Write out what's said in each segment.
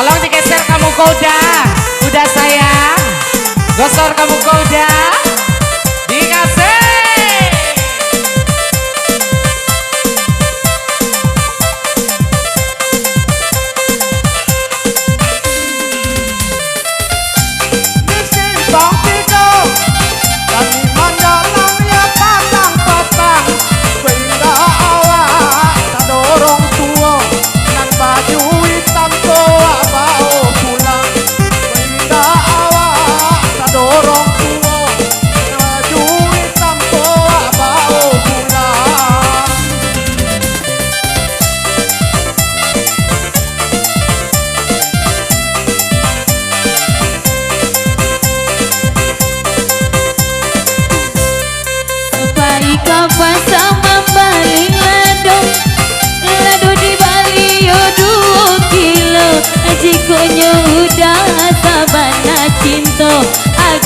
Tolong digeser kamu kuda. Kuda sayang. Gosor kamu kuda. Dikasih.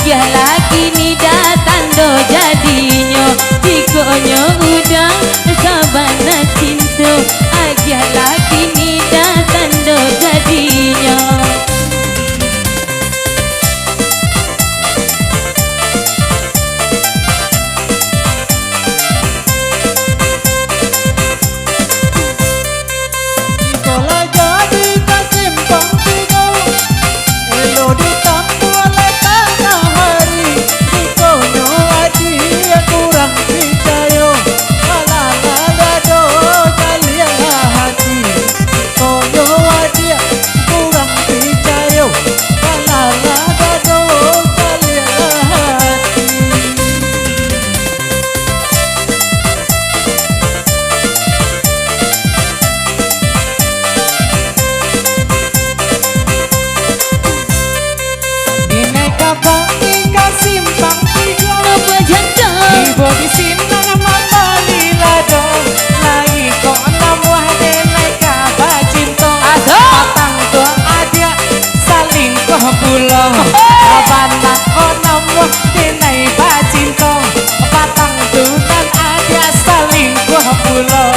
Agia lagi ni datang do jadinya Jikonya udah sabana cinta Agia lagi ni datang do jadinya pulang Abanang onam dinai bacinto Patang tunan ada saling gua pulang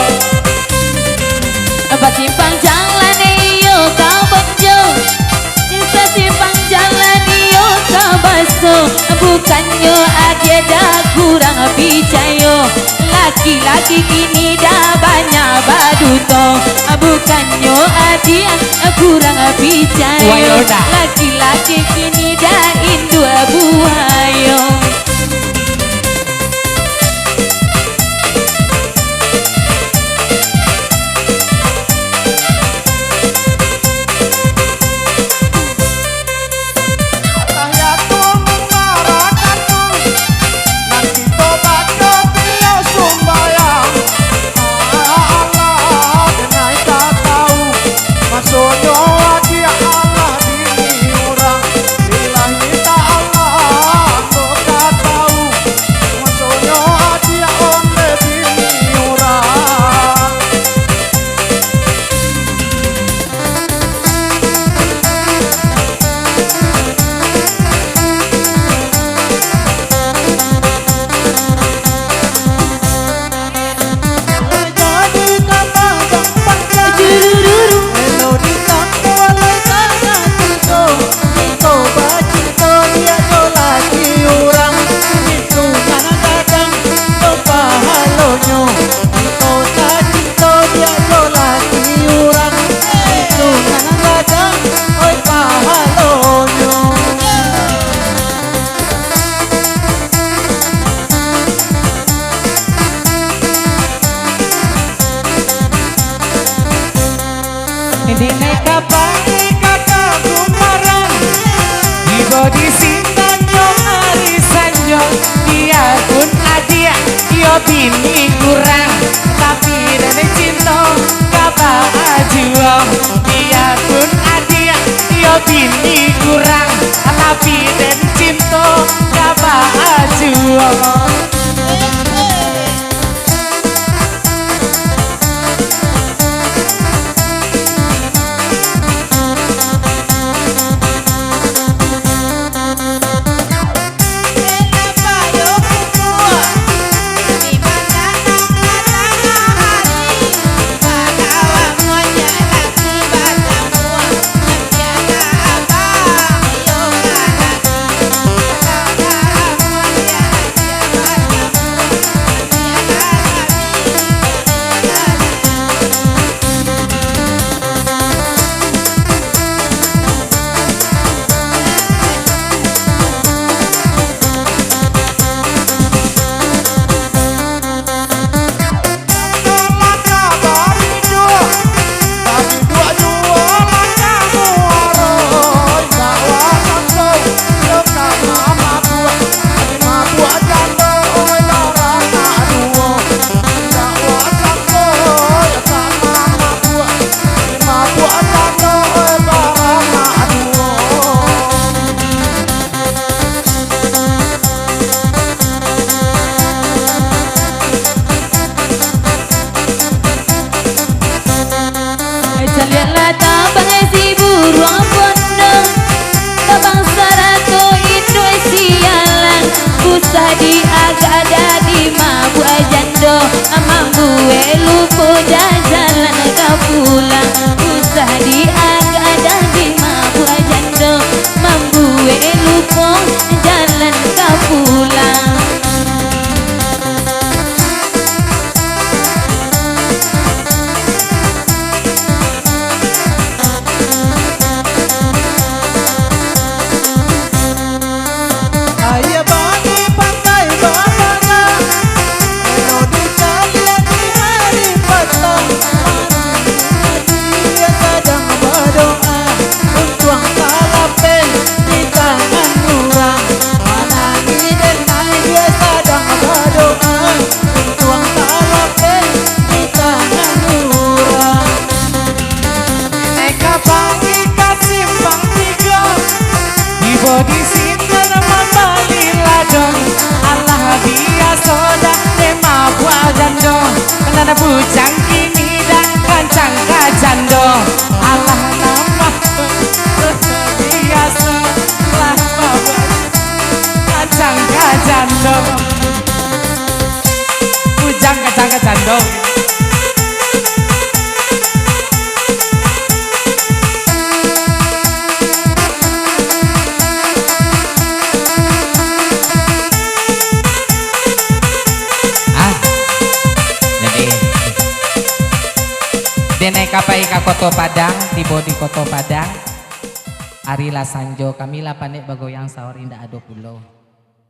Simpang jalan iyo kau bejo Simpang jalan iyo kau baso Bukannya ada dah kurang picayo Laki-laki kini dah banyak baduto Bukannya ada kurang picayo Laki-laki kini dah indu buayo Dine kapai kakak kumaran Ibo di sintanyo arisanyo Dia pun adia, yo bini kurang Tapi dene cinta kaba ajuo Dia pun adia, yo bini kurang Tapi dene cinta kaba ajuo mambu lupo jalan kapulang usah diagada di mabu jando mambu lupo jalan kapulang. Ayah bani pantai banana, melodi kalian di hari petang. Dia sedang berdoa untuk kalapen di tangan orang. Mana ide dia sedang berdoa untuk kalapen di tangan orang. Eka pagi kasih bang tiga di bodi sinter membali ladong Allah dia soda tema buah jando karena bujang kini dan kancang kajando Allah nama dia setelah bawa kancang kajando bujang kancang kajando. Dene kapai ka Koto Padang, tiba di Koto Padang. Arila Sanjo, kamilah panik bagoyang sahur indah ado pulau.